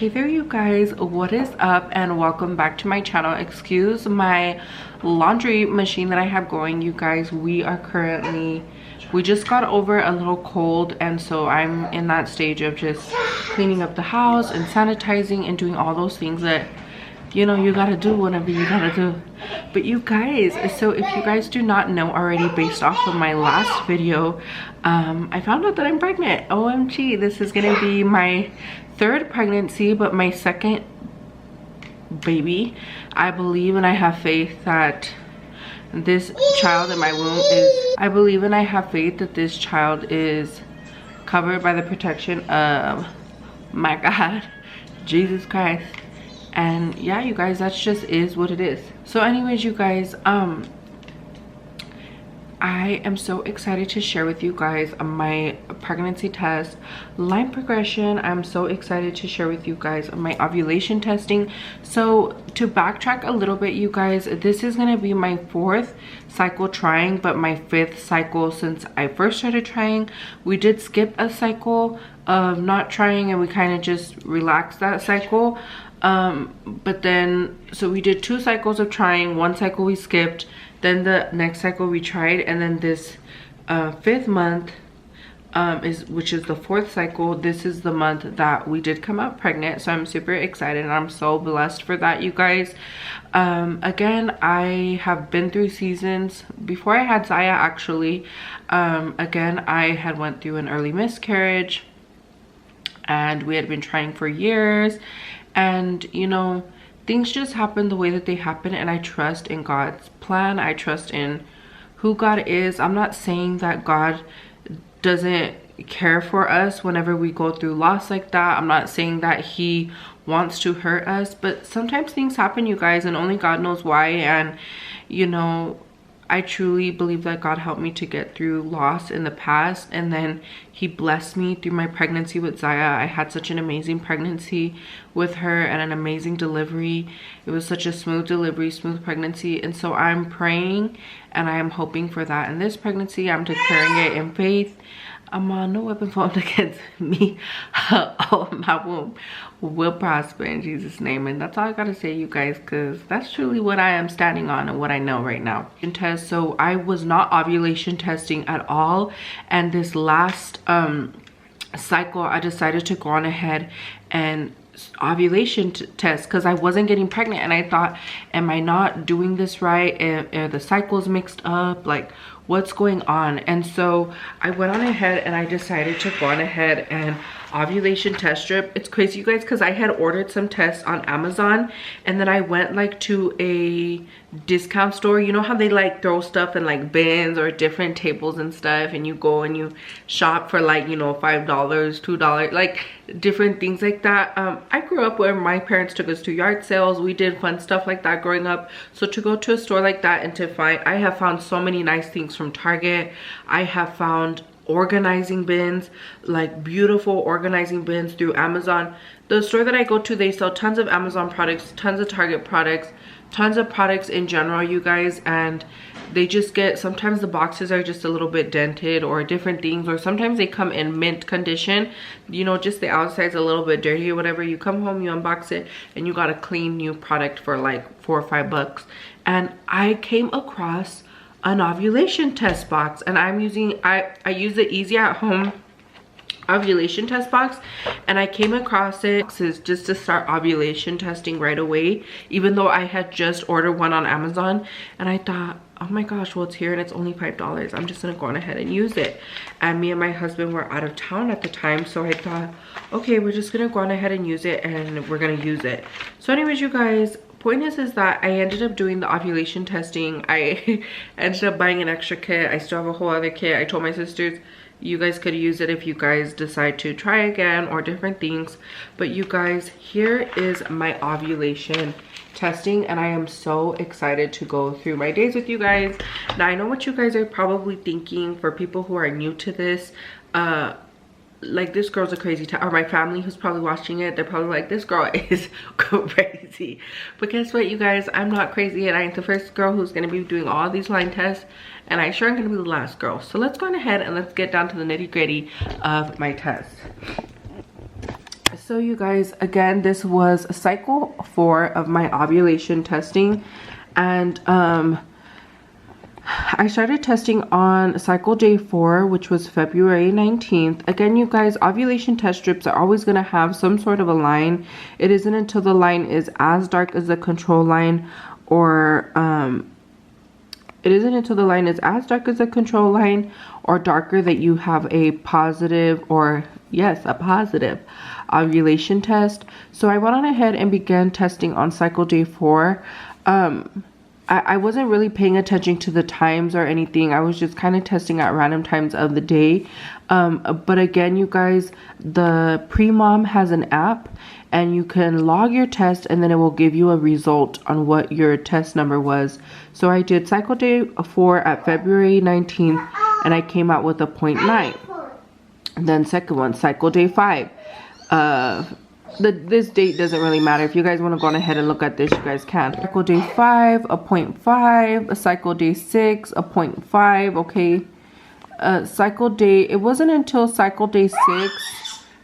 Hey there you guys, what is up and welcome back to my channel. Excuse my laundry machine that I have going, you guys. We just got over a little cold, and so I'm in that stage of just cleaning up the house and sanitizing and doing all those things that, you know, you gotta do whenever you gotta do. But you guys, so if you guys do not know already, based off of my last video, I found out that I'm pregnant. OMG, this is gonna be my third pregnancy, but my second baby. I believe and I have faith that this child in my womb is covered by the protection of my God, Jesus Christ. And yeah, you guys, that's just is what it is. So anyways, you guys, I am so excited to share with you guys my pregnancy test line progression. I'm so excited to share with you guys my ovulation testing. So to backtrack a little bit, you guys, this is going to be my fourth cycle trying, but my fifth cycle since I first started trying. We did skip a cycle of not trying, and we kind of just relaxed that cycle. But then, so we did 2 cycles of trying, 1 cycle we skipped, then the next cycle we tried, and then this 5th month, which is the 4th cycle, this is the month that we did come out pregnant. So I'm super excited and I'm so blessed for that, you guys. Again, I have been through seasons before I had Zaya, actually. Again, I had went through an early miscarriage, and we had been trying for years, and you know, things just happen the way that they happen, and I trust in God's plan. I trust in who God is. I'm not saying that God doesn't care for us whenever we go through loss like that. I'm not saying that he wants to hurt us, but sometimes things happen, you guys, and only God knows why. And you know, I truly believe that God helped me to get through loss in the past, and then he blessed me through my pregnancy with Zaya. I had such an amazing pregnancy with her and an amazing delivery. It was such a smooth delivery, smooth pregnancy, and so I'm praying and I am hoping for that in this pregnancy. I'm declaring it in faith. No weapon formed against me or my womb will prosper in Jesus' name. And that's all I gotta say, you guys, because that's truly what I am standing on and what I know right now. So I was not ovulation testing at all, and this last cycle I decided to go on ahead and ovulation test because I wasn't getting pregnant, and I thought, am I not doing this right? Are the cycles mixed up? Like, what's going on? And so I went on ahead and I decided to go on ahead and ovulation test strip. It's crazy, you guys, because I had ordered some tests on Amazon, and then I went like to a discount store. You know how they like throw stuff in like bins or different tables and stuff, and you go and you shop for like, you know, $5, $2, like different things like that. I grew up where my parents took us to yard sales. We did fun stuff like that growing up. So to go to a store like that and to find, I have found so many nice things from Target. I have found organizing bins, like beautiful organizing bins through Amazon. The store that I go to, they sell tons of Amazon products, tons of Target products, tons of products in general, you guys. And they just get, sometimes the boxes are just a little bit dented or different things, or sometimes they come in mint condition, you know, just the outside's a little bit dirty or whatever. You come home, you unbox it, and you got a clean new product for like $4 or $5. And I came across an ovulation test box, and I'm using, I use the Easy at Home ovulation test box, and I came across it just to start ovulation testing right away, even though I had just ordered one on Amazon. And I thought, oh my gosh, well, it's here and it's only $5. I'm just gonna go on ahead and use it. And me and my husband were out of town at the time, so I thought, okay, we're just gonna go on ahead and use it, and we're gonna use it. So anyways, you guys, point is that I ended up doing the ovulation testing. I ended up buying an extra kit. I still have a whole other kit. I told my sisters, you guys could use it if you guys decide to try again or different things. But you guys, here is my ovulation testing, and I am so excited to go through my days with you guys. Now, I know what you guys are probably thinking. For people who are new to this, like, this girl's a crazy or my family who's probably watching it, they're probably like, this girl is crazy. But guess what, you guys, I'm not crazy, and I ain't the first girl who's gonna be doing all these line tests, and I sure am gonna be the last girl. So let's go on ahead and let's get down to the nitty-gritty of my test. So you guys, again, this was cycle 4 of my ovulation testing, and I started testing on cycle day 4, which was February 19th. Again, you guys, ovulation test strips are always going to have some sort of a line. It isn't until the line is as dark as the control line, or it isn't until the line is as dark as the control line or darker that you have a positive, or yes, a positive ovulation test. So I went on ahead and began testing on cycle day 4. I wasn't really paying attention to the times or anything. I was just kind of testing at random times of the day. But again, you guys, the Pre-Mom has an app, and you can log your test, and then it will give you a result on what your test number was. So I did cycle day 4 at February 19th, and I came out with a 0.9. And then second one, cycle day 5. This date doesn't really matter. If you guys want to go on ahead and look at this, you guys can. Cycle day 5, a 0.5. Cycle day 6, a 0.5. Okay. Cycle day, it wasn't until cycle day 6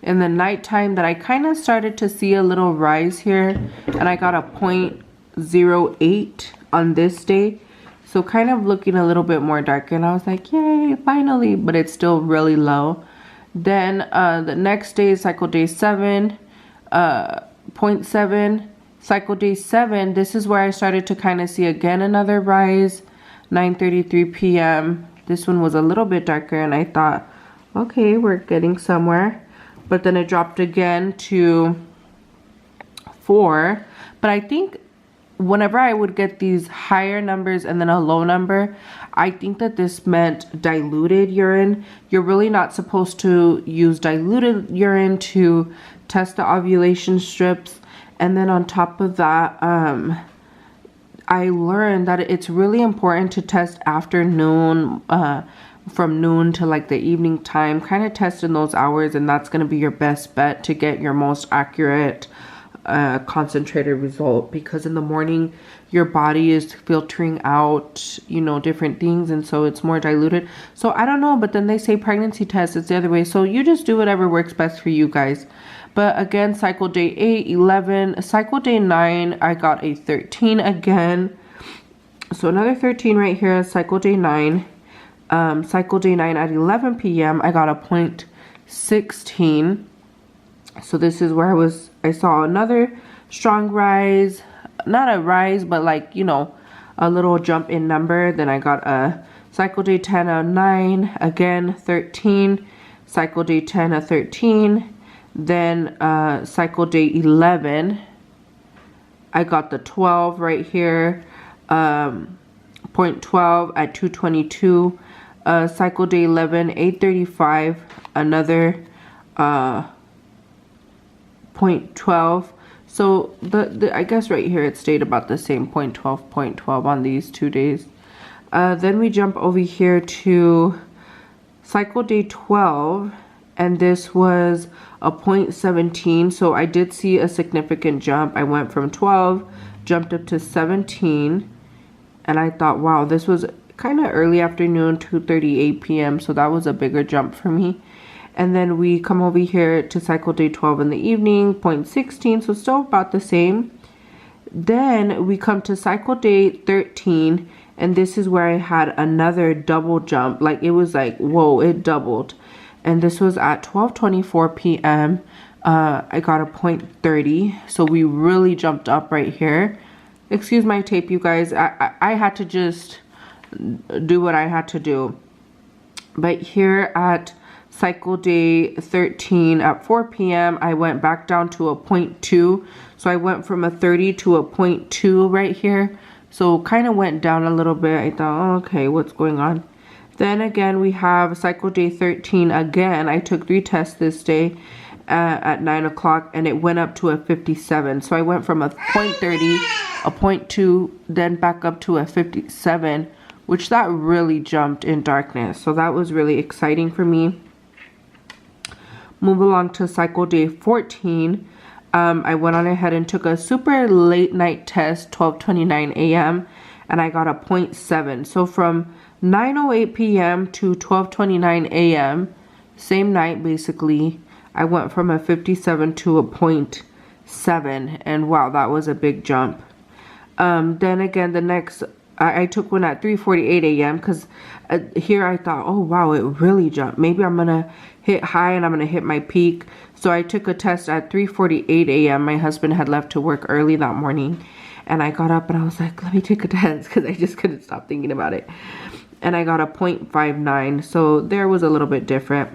in the nighttime that I kind of started to see a little rise here, and I got a 0.08 on this day. So kind of looking a little bit more darker, and I was like, yay, finally, but it's still really low. Then the next day, cycle day 7, 0.7. Cycle day 7, this is where I started to kind of see again another rise, 9:33 p.m. This one was a little bit darker, and I thought, okay, we're getting somewhere. But then it dropped again to 4. But I think whenever I would get these higher numbers and then a low number, I think that this meant diluted urine. You're really not supposed to use diluted urine to test the ovulation strips. And then on top of that, I learned that it's really important to test afternoon, from noon to like the evening time. Kind of test in those hours, and that's going to be your best bet to get your most accurate concentrated result, because in the morning your body is filtering out, you know, different things, and so it's more diluted. So I don't know, but then they say pregnancy test, it's the other way. So you just do whatever works best for you guys. But again, cycle day 8, 11, cycle day 9, I got a 13 again. So another 13 right here, cycle day 9. Cycle day 9 at 11 p.m. I got a 0.16. So this is where I saw another strong rise, not a rise, but like, you know, a little jump in number. Then I got a cycle day 10, a 9, again 13, cycle day 10, a 13. Then cycle day 11, I got the 12 right here, 0.12 at 222. Cycle day 11, 8:35, another 0.12. So I guess right here it stayed about the same, 0.12 on these 2 days. Then we jump over here to cycle day 12, and this was a 0.17. So I did see a significant jump. I went from 12, jumped up to 17, and I thought, wow, this was kind of early afternoon, 2:38 p.m. So that was a bigger jump for me. And then we come over here to cycle day 12 in the evening, 0.16, so still about the same. Then we come to cycle day 13, and this is where I had another double jump. Like, it was like, whoa, it doubled. And this was at 12:24 p.m. I got a 0.30, so we really jumped up right here. Excuse my tape, you guys. I had to just do what I had to do. But here at cycle day 13 at 4 p.m. I went back down to a 0.2. So I went from a 30 to a 0.2 right here. So kind of went down a little bit. I thought, oh, okay, what's going on? Then again, we have cycle day 13 again. I took 3 tests this day at 9 o'clock, and it went up to a 57. So I went from a 0.30, a 0.2, then back up to a 57, which that really jumped in darkness. So that was really exciting for me. Move along to cycle day 14. I went on ahead and took a super late night test, 12:29 a.m. and I got a 0.7. So from 9:08 p.m. to 12:29 a.m., same night basically, I went from a 57 to a 0.7, and wow, that was a big jump. Then again, the next, I took one at 3:48 a.m. because here I thought, oh wow, it really jumped. Maybe I'm gonna hit high and I'm gonna hit my peak. So I took a test at 3:48 a.m. My husband had left to work early that morning, and I got up and I was like, let me take a test, because I just couldn't stop thinking about it. And I got a 0.59, so there was a little bit different.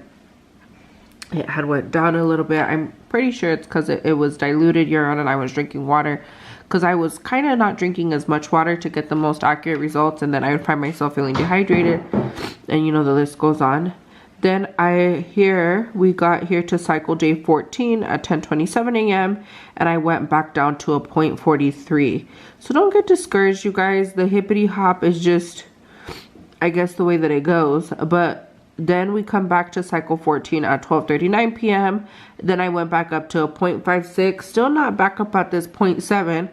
It had went down a little bit. I'm pretty sure it's because it was diluted urine and I was drinking water, because I was kind of not drinking as much water to get the most accurate results, and then I would find myself feeling dehydrated, and you know, the list goes on. Then we got here to cycle day 14 at 10:27 a.m. and I went back down to a 0.43. So don't get discouraged, you guys. The hippity hop is just, I guess, the way that it goes. But then we come back to cycle 14 at 12:39 p.m. Then I went back up to a 0.56. Still not back up at this 0.7,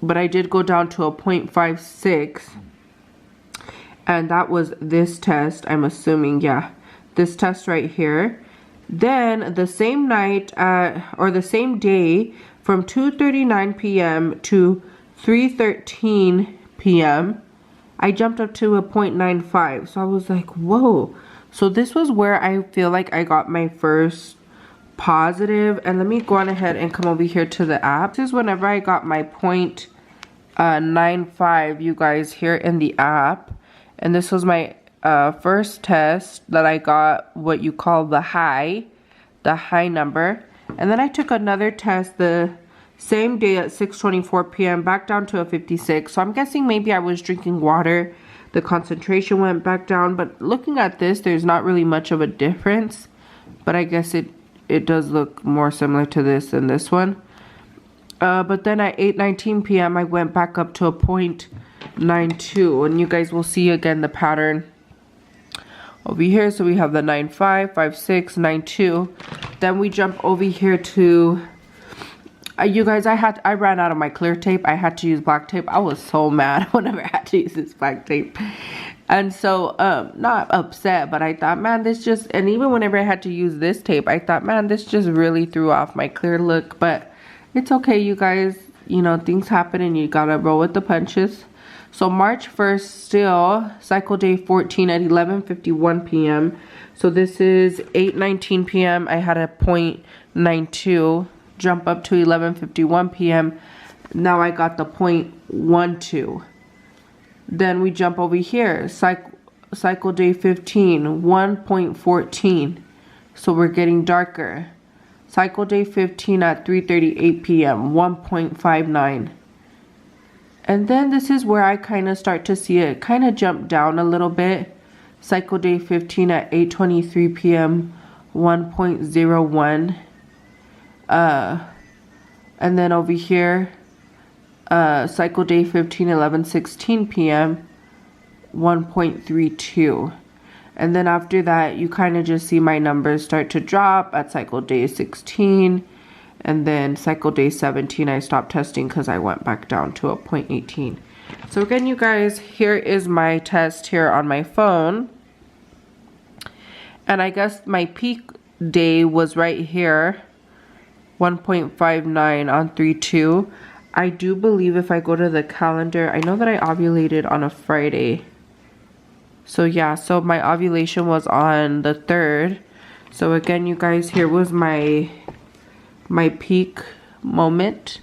but I did go down to a 0.56. And that was this test, I'm assuming, yeah. This test right here. Then the same night, or the same day, from 2:39 p.m. to 3:13 p.m., I jumped up to a 0.95. So I was like, whoa. So this was where I feel like I got my first positive. And let me go on ahead and come over here to the app. This is whenever I got my 0.95, you guys, here in the app. And this was my first test that I got what you call the high number. And then I took another test the same day at 6:24 p.m. back down to a 56. So I'm guessing maybe I was drinking water, the concentration went back down. But looking at this, there's not really much of a difference, but I guess it does look more similar to this than this one. But then at 8:19 p.m. I went back up to a 0.92, and you guys will see again the pattern over here. So we have the 9.5, 5.6, 9.2. Then we jump over here to you guys, I ran out of my clear tape. I had to use black tape. I was so mad whenever I had to use this black tape. And so not upset, but I thought, man, this just, and even whenever I had to use this tape, I thought, man, this just really threw off my clear look. But it's okay, you guys, you know, things happen and you gotta roll with the punches. So March 1st, still cycle day 14 at 11:51 p.m. So this is 8:19 p.m. I had a 0.92, jump up to 11:51 p.m. Now I got the 0.12. Then we jump over here, cycle day 15, 1.14. So we're getting darker. Cycle day 15 at 3:38 p.m., 1.59. And then this is where I kind of start to see it kind of jump down a little bit. Cycle day 15 at 8:23 p.m., 1.01. And then over here, cycle day 15, 11:16 p.m., 1.32. And then after that, you kind of just see my numbers start to drop at cycle day 16. And then cycle day 17, I stopped testing because I went back down to a 0.18. So again, you guys, here is my test here on my phone. And I guess my peak day was right here, 1.59 on 3/2. I do believe if I go to the calendar, I know that I ovulated on a Friday. So yeah, so my ovulation was on the 3rd. So again, you guys, here was my peak moment.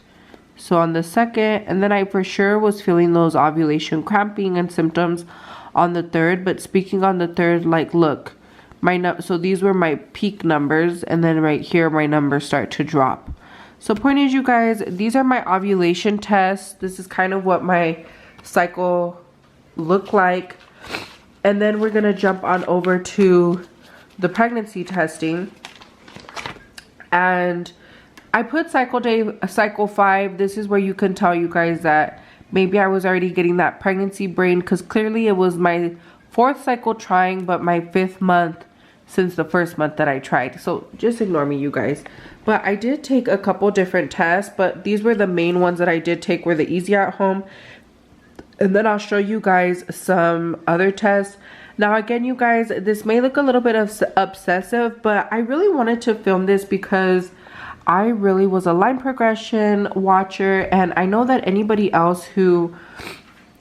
So on the 2nd, and then I for sure was feeling those ovulation cramping and symptoms on the 3rd. But speaking on the 3rd, like, look, so these were my peak numbers, and then right here my numbers start to drop. So point is, you guys, these are my ovulation tests. This is kind of what my cycle looked like. And then we're gonna jump on over to the pregnancy testing. And I put cycle 5. This is where you can tell, you guys, that maybe I was already getting that pregnancy brain, because clearly it was my 4th cycle trying, but my 5th month since the 1st month that I tried. So just ignore me, you guys. But I did take a couple different tests, but these were the main ones that I did take, were the easy at home. And then I'll show you guys some other tests. Now again, you guys, this may look a little bit obsessive, but I really wanted to film this because I really was a line progression watcher, and I know that anybody else who,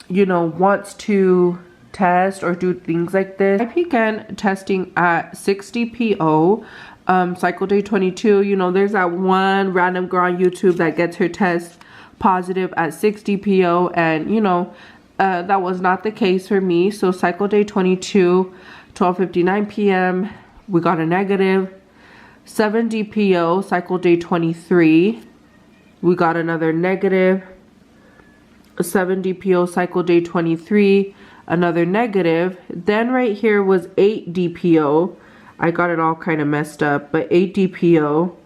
you know, wants to test or do things like this. I began testing at 60 PO, cycle day 22. You know, there's that one random girl on YouTube that gets her test positive at 60 PO, and you know, that was not the case for me. So cycle day 22, 12:59 p.m. we got a negative. 70 PO, cycle day 23, we got another negative. 70 PO, cycle day 23, another negative. Then right here was 8 DPO. I got it all kind of messed up, but 8 DPO.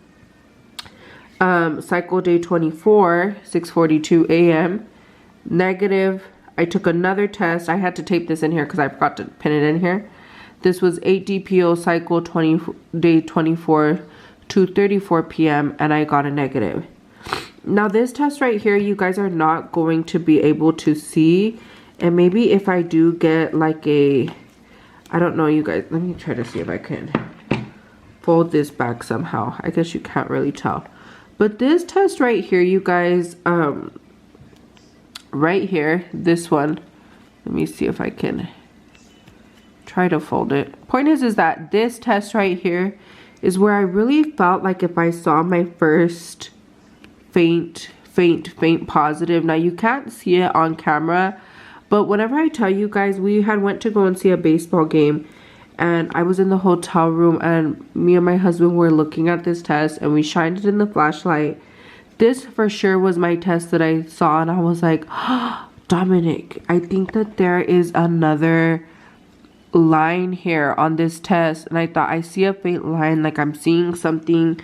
Cycle day 24, 6:42 a.m. negative. I took another test. I had to tape this in here because I forgot to pin it in here. This was 8 DPO, cycle day 24, 2:34 p.m. and I got a negative. Now this test right here, you guys are not going to be able to see, and maybe if I do get like a, I don't know, you guys, let me try to see if I can fold this back somehow. I guess you can't really tell, but this test right here, you guys, right here, this one, let me see if I can try to fold it. Point is that this test right here is where I really felt like if I saw my first faint positive. Now you can't see it on camera, but whenever I tell you guys, we had went to go and see a baseball game, and I was in the hotel room, and me and my husband were looking at this test, and we shined it in the flashlight. This for sure was my test that I saw, and I was like, oh, Dominic, I think that there is another line here on this test. And I thought, I see a faint line, like I'm seeing something.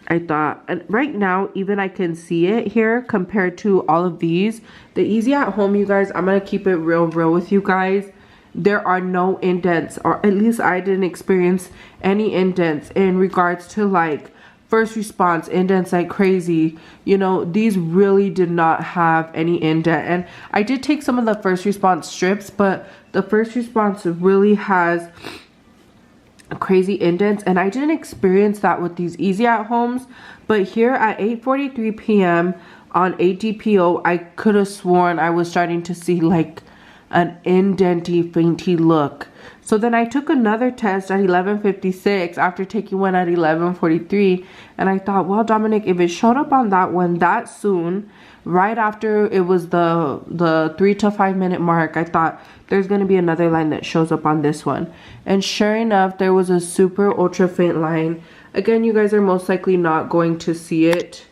I thought, and right now even I can see it here compared to all of these. The Easy at Home, you guys, I'm gonna keep it real with you guys. There are no indents, or at least I didn't experience any indents in regards to like first response indents like crazy. You know, these really did not have any indent. And I did take some of the first response strips, but the first response really has crazy indents, and I didn't experience that with these Easy at Homes. But here at 8:43 p.m. on 8 DPO, I could have sworn I was starting to see like an indenty fainty look. So then I took another test at 11:56 after taking one at 11:43, and I thought, well, Dominic, if it showed up on that one that soon, right after it was the 3 to 5 minute mark, I thought there's going to be another line that shows up on this one. And sure enough, there was a super ultra faint line. Again, you guys are most likely not going to see it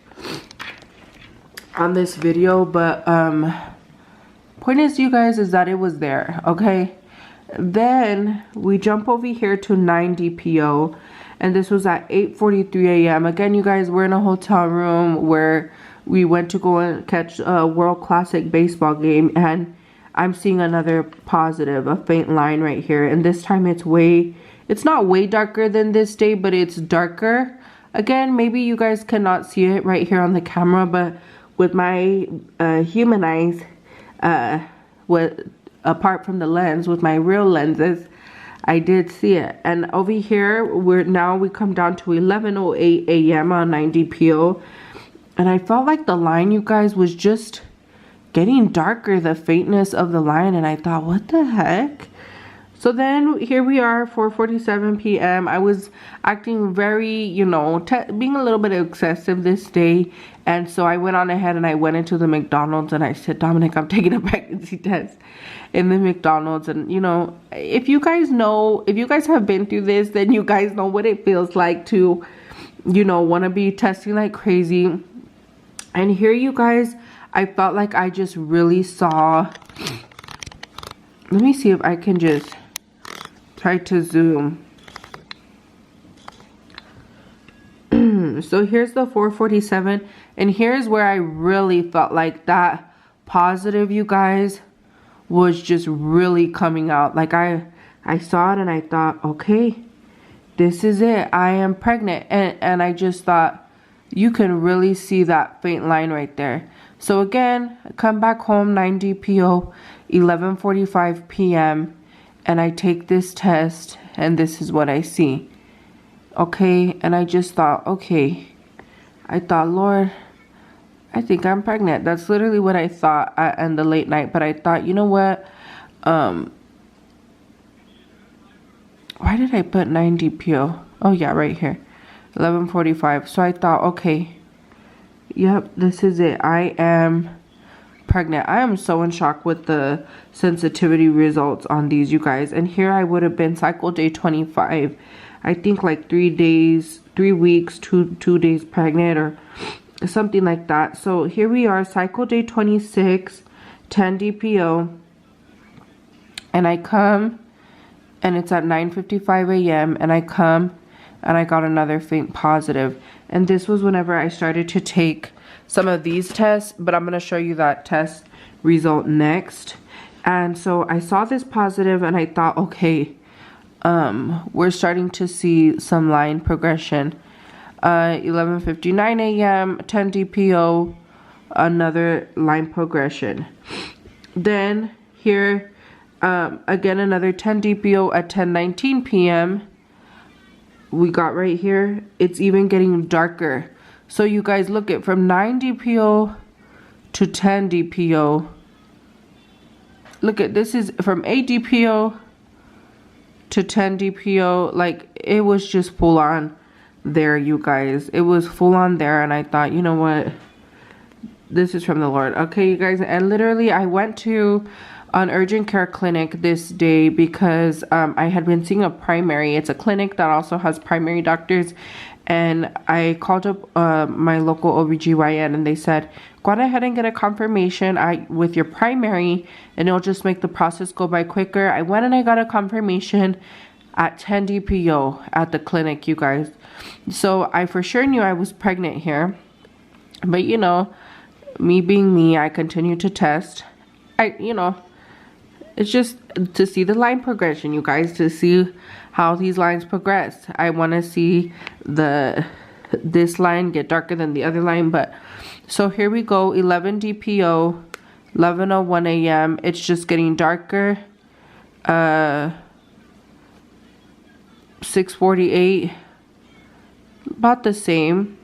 on this video, but point is, you guys, is that it was there. Okay, then we jump over here to 9 DPO, and this was at 8:43 a.m. Again, you guys, we're in a hotel room where we went to go and catch a World Classic baseball game, and I'm seeing another positive, a faint line right here. And this time it's not way darker than this day, but it's darker. Again, maybe you guys cannot see it right here on the camera, but with my human eyes, apart from the lens, with my real lenses, I did see it. And over here, we come down to 11:08 a.m. on 9 DPO. And I felt like the line, you guys, was just getting darker, the faintness of the line. And I thought, what the heck? So then here we are, 4:47 p.m. I was acting very, you know, being a little bit excessive this day. And so I went on ahead and I went into the McDonald's and I said, Dominic, I'm taking a pregnancy test in the McDonald's. And, you know, if you guys have been through this, then you guys know what it feels like to, you know, want to be testing like crazy. And here, you guys, I felt like I just really saw, let me see if I can just try to zoom. So here's the 4:47, and here's where I really felt like that positive, you guys, was just really coming out. Like I saw it and I thought, okay, this is it, I am pregnant. And I just thought, you can really see that faint line right there. So again, come back home, 9 DPO, 11:45 p.m. and I take this test, and this is what I see. Okay, and I just thought, okay, I thought, Lord, I think I'm pregnant. That's literally what I thought in the late night. But I thought, you know what? Why did I put 9 DPO? Oh yeah, right here, 11:45. So I thought, okay, yep, this is it. I am pregnant. I am so in shock with the sensitivity results on these, you guys. And here I would have been cycle day 25. I think like 3 days, 3 weeks, 2 days pregnant or something like that. So here we are, cycle day 26, 10 DPO. And I come, and it's at 9:55 a.m. and I come, and I got another faint positive. And this was whenever I started to take some of these tests, but I'm going to show you that test result next. And so I saw this positive, and I thought, okay, we're starting to see some line progression. 11:59 a.m., 10 DPO, another line progression. Then here, again, another 10 DPO at 10:19 p.m. We got right here, it's even getting darker. So you guys look at from 9 DPO to 10 DPO. Look at this, is from 8 DPO to 10 DPO. Like, it was just full on there, you guys. It was full on there, and I thought, you know what, this is from the Lord. Okay, you guys. And literally I went to an urgent care clinic this day because I had been seeing a primary. It's a clinic that also has primary doctors, and I called up my local OBGYN, and they said, go on ahead and get a confirmation with your primary, and it'll just make the process go by quicker. I went and I got a confirmation at 10 DPO at the clinic, you guys. So I for sure knew I was pregnant here, but you know, me being me, I continued to test. It's just to see the line progression, you guys, to see how these lines progress. I want to see this line get darker than the other line. But so here we go, 11 DPO, 11:01 a.m. It's just getting darker. 6:48, about the same.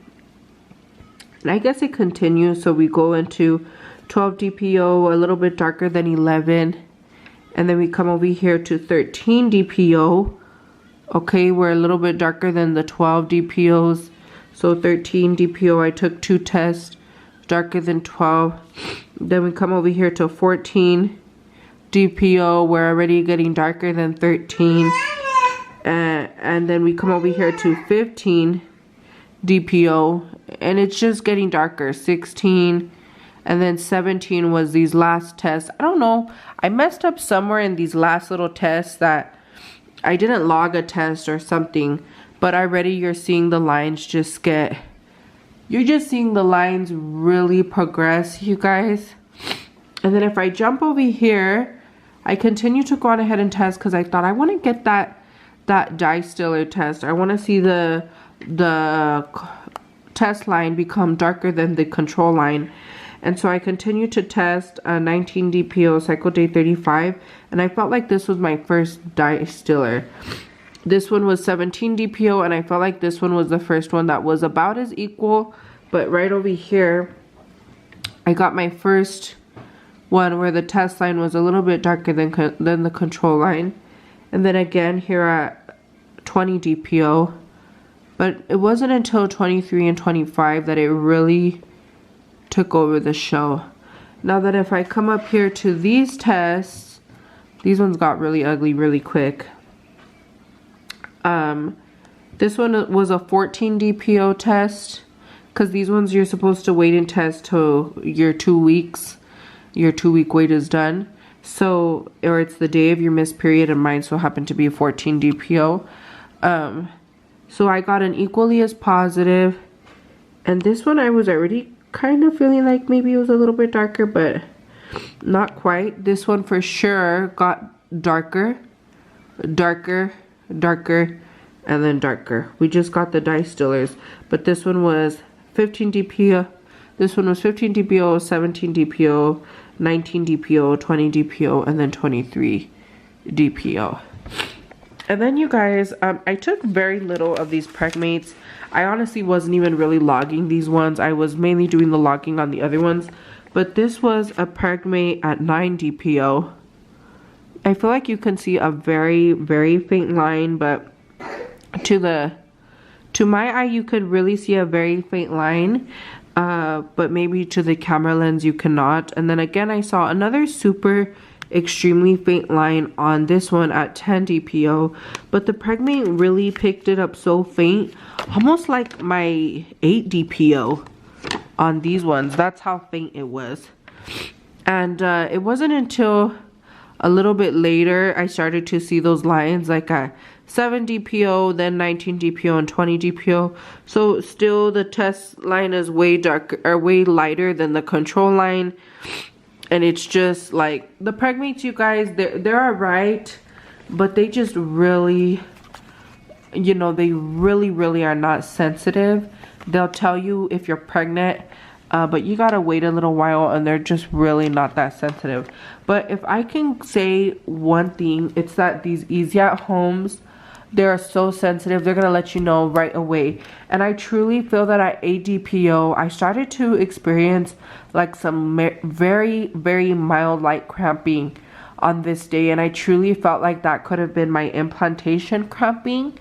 And I guess it continues. So we go into 12 DPO, a little bit darker than 11. And then we come over here to 13 DPO. Okay, we're a little bit darker than the 12 DPOs. So 13 DPO, I took 2 tests, darker than 12. Then we come over here to 14 DPO. We're already getting darker than 13. And then we come over here to 15 DPO. And it's just getting darker. 16. And then 17 was these last tests. I don't know. I messed up somewhere in these last little tests that I didn't log a test or something. But already you're seeing the lines just get... You're just seeing the lines really progress, you guys. And then if I jump over here, I continue to go on ahead and test because I thought I want to get that distiller test. I want to see the test line become darker than the control line. And so I continued to test 19 DPO, cycle day 35. And I felt like this was my first distiller. This one was 17 DPO, and I felt like this one was the first one that was about as equal. But right over here, I got my first one where the test line was a little bit darker than the control line. And then again here at 20 DPO. But it wasn't until 23 and 25 that it really took over the show. Now that if I come up here to these tests, these ones got really ugly really quick. This one was a 14 DPO test, because these ones you're supposed to wait and test till your 2 weeks. Your 2-week wait is done. So, or it's the day of your missed period, and mine so happened to be a 14 DPO. So I got an equally as positive. And this one I was already kind of feeling like maybe it was a little bit darker, but not quite. This one for sure got darker, darker, darker, and then darker. We just got the distillers, but this one was 15 DPO. This one was 15 DPO, 17 DPO, 19 DPO, 20 DPO, and then 23 DPO. And then you guys, I took very little of these Pregmates. I honestly wasn't even really logging these ones. I was mainly doing the logging on the other ones. But this was a Pregmate at 9 DPO. I feel like you can see a very, very faint line, but to my eye you could really see a very faint line. But maybe to the camera lens you cannot. And then again, I saw another super extremely faint line on this one at 10 DPO, but the Pregmate really picked it up so faint, almost like my 8 DPO on these ones. That's how faint it was. And it wasn't until a little bit later I started to see those lines, like at 7 DPO, then 19 DPO, and 20 DPO. So still the test line is way darker, or way lighter than the control line. And it's just like the Pregmates, you guys, they're alright, but they just really, you know, they really are not sensitive. They'll tell you if you're pregnant, but you gotta wait a little while, and they're just really not that sensitive. But if I can say one thing, it's that these Easy at Homes, they're so sensitive. They're gonna let you know right away. And I truly feel that at 8 DPO, I started to experience like some very mild light cramping on this day, and I truly felt like that could have been my implantation cramping.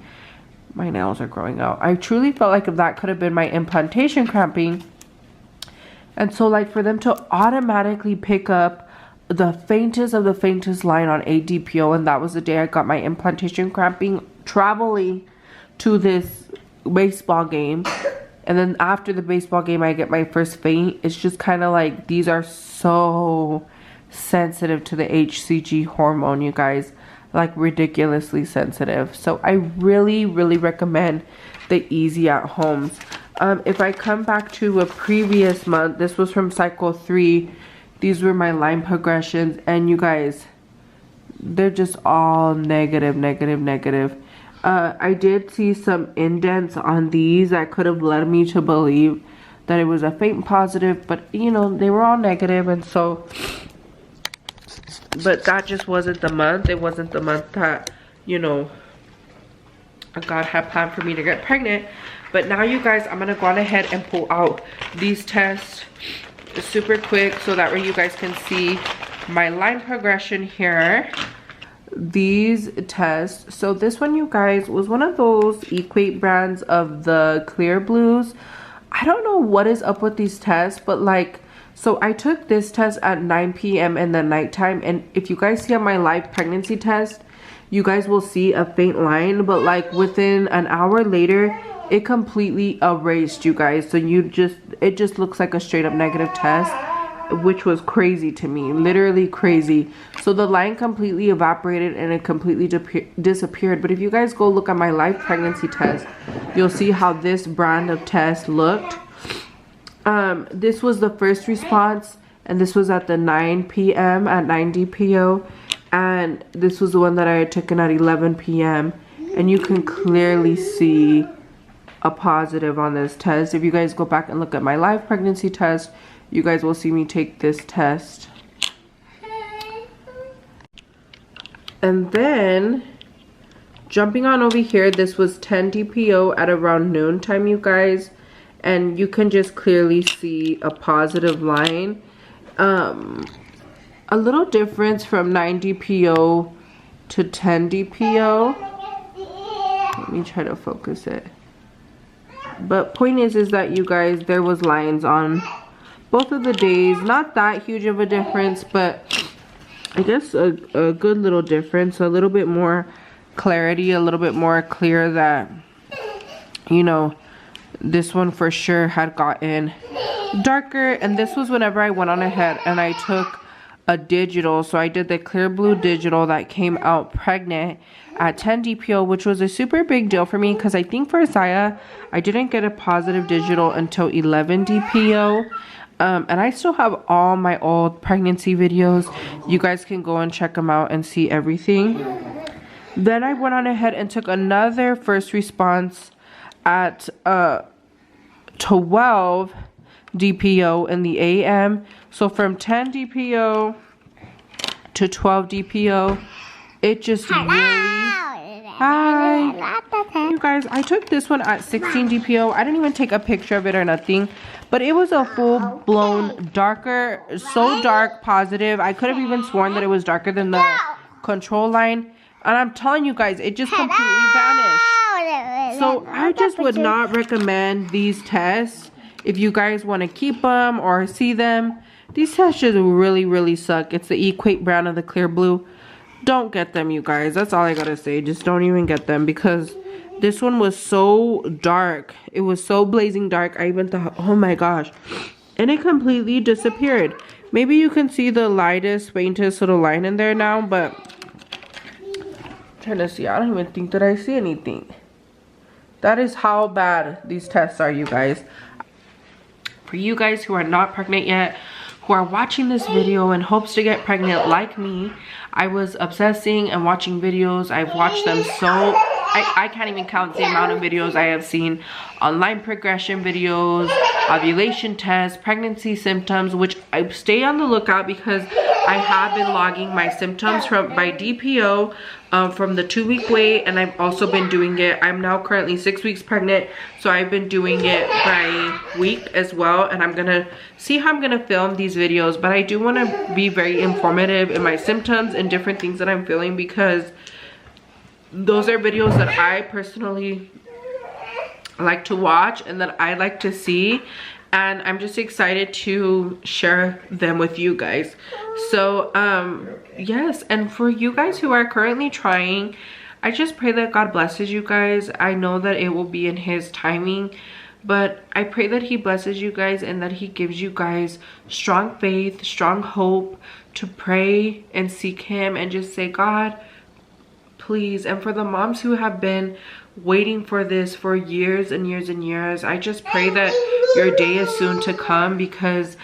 My nails are growing out. I truly felt like if that could have been my implantation cramping. And so like for them to automatically pick up the faintest of the faintest line on 8 DPO, and that was the day I got my implantation cramping traveling to this baseball game. And then after the baseball game I get my first faint. It's just kind of like these are so sensitive to the HCG hormone, you guys, like ridiculously sensitive. So I really recommend the Easy at Homes. If I come back to a previous month, this was from cycle 3. These were my line progressions, and you guys, they're just all negative. I did see some indents on these that could have led me to believe that it was a faint positive, but you know, they were all negative. And so, but that just wasn't the month. It wasn't the month that, you know, God had planned for me to get pregnant. But now you guys, I'm gonna go on ahead and pull out these tests super quick so that way you guys can see my line progression here. These tests, so this one, you guys, was one of those Equate brands of the clear blues. I don't know what is up with these tests, but like, so I took this test at 9 p.m. in the nighttime, and if you guys see on my live pregnancy test, you guys will see a faint line, but like within an hour later it completely erased, you guys. So it just looks like a straight up negative test, which was crazy to me, literally crazy. So the line completely evaporated and it completely disappeared. But if you guys go look at my live pregnancy test, you'll see how this brand of test looked. This was the first response, and this was at the 9 p.m. at 9 DPO, and this was the one that I had taken at 11 p.m. and you can clearly see a positive on this test. If you guys go back and look at my live pregnancy test, you guys will see me take this test. And then jumping on over here, this was 10 DPO at around noon time, you guys, and you can just clearly see a positive line. A little difference from 9 DPO to 10 DPO. Let me try to focus it. But point is that you guys, there was lines on both of the days. Not that huge of a difference, but I guess a good little difference. A little bit more clarity, a little bit more clear that, you know, this one for sure had gotten darker. And this was whenever I went on ahead and I took a digital. So I did the clear blue digital that came out pregnant at 10 DPO, which was a super big deal for me because I think for Zaya, I didn't get a positive digital until 11 DPO. And I still have all my old pregnancy videos. You guys can go and check them out and see everything. Then I went on ahead and took another first response at 12 DPO in the AM. So from 10 DPO to 12 DPO, it just really... Hi. You guys, I took this one at 16 DPO. I didn't even take a picture of it or nothing. But it was a full-blown darker, so dark, positive. I could have even sworn that it was darker than the control line. And I'm telling you guys, it just completely vanished. So I just would not recommend these tests if you guys want to keep them or see them. These tests just really suck. It's the Equate brand of the clear blue. Don't get them, you guys. That's all I gotta say. Just don't even get them, because this one was so dark. It was so blazing dark. I even thought, oh my gosh. And it completely disappeared. Maybe you can see the lightest, faintest little line in there now, but I'm trying to see. I don't even think that I see anything. That is how bad these tests are, you guys. For you guys who are not pregnant yet, who are watching this video in hopes to get pregnant like me, I was obsessing and watching videos. I've watched them so... I can't even count the amount of videos I have seen. Online progression videos, ovulation tests, pregnancy symptoms, which I stay on the lookout because I have been logging my symptoms by DPO from the 2-week wait, and I've also been doing it. I'm now currently 6 weeks pregnant, so I've been doing it by week as well, and I'm gonna see how I'm gonna film these videos. But I do want to be very informative in my symptoms and different things that I'm feeling, because those are videos that I personally like to watch and that I like to see, and I'm just excited to share them with you guys. So yes, and for you guys who are currently trying, I just pray that God blesses you guys. I know that it will be in His timing, but I pray that He blesses you guys and that He gives you guys strong faith, strong hope to pray and seek Him and just say, God, please. And for the moms who have been waiting for this for years and years and years, I just pray that your day is soon to come, because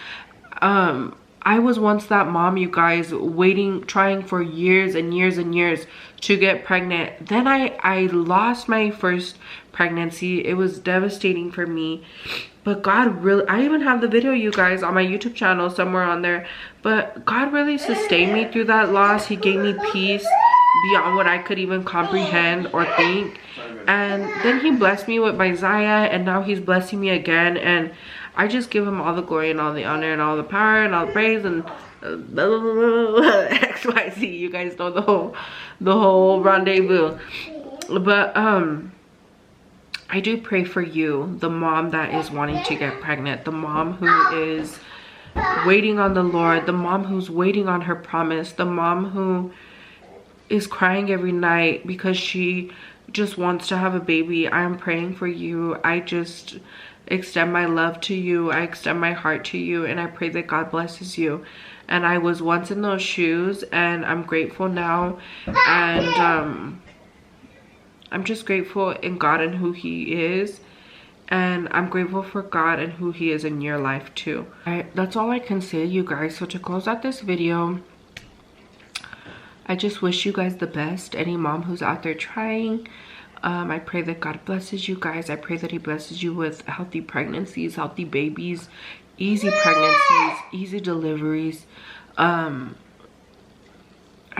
I was once that mom, you guys, waiting, trying for years and years and years to get pregnant. Then I lost my first pregnancy. It was devastating for me, but God really, I even have the video, you guys, on my YouTube channel somewhere on there, but God really sustained me through that loss. He gave me peace beyond what I could even comprehend or think. And then He blessed me with my Zaya, and now He's blessing me again, and I just give Him all the glory and all the honor and all the power and all the praise and XYZ. You guys know the whole rendezvous. But I do pray for you, the mom that is wanting to get pregnant, the mom who is waiting on the Lord, the mom who's waiting on her promise, the mom who is crying every night because she just wants to have a baby. I am praying for you. I just extend my love to you. I extend my heart to you, and I pray that God blesses you. And I was once in those shoes, and I'm grateful now, and I'm just grateful in God and who He is, and I'm grateful for God and who He is in your life too. That's all I can say, you guys. So to close out this video, I just wish you guys the best. Any mom who's out there trying, I pray that God blesses you guys. I pray that He blesses you with healthy pregnancies, healthy babies, easy pregnancies, easy deliveries. I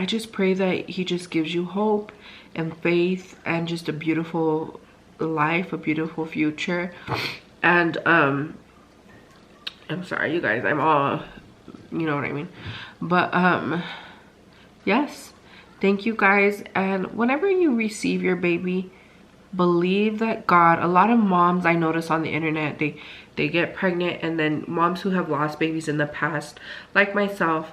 just pray that He just gives you hope and faith and just a beautiful life, a beautiful future. And I'm sorry, you guys, I'm all, you know what I mean. But yes, thank you guys. And whenever you receive your baby, believe that God, a lot of moms I notice on the internet, they get pregnant, and then moms who have lost babies in the past, like myself,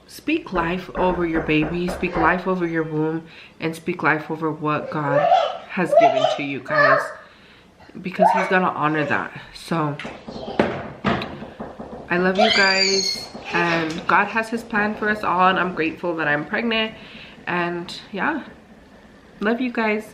speak life over your baby, speak life over your womb, and speak life over what God has given to you guys, because He's gonna honor that. So I love you guys, and God has His plan for us all, and I'm grateful that I'm pregnant. And yeah, love you guys.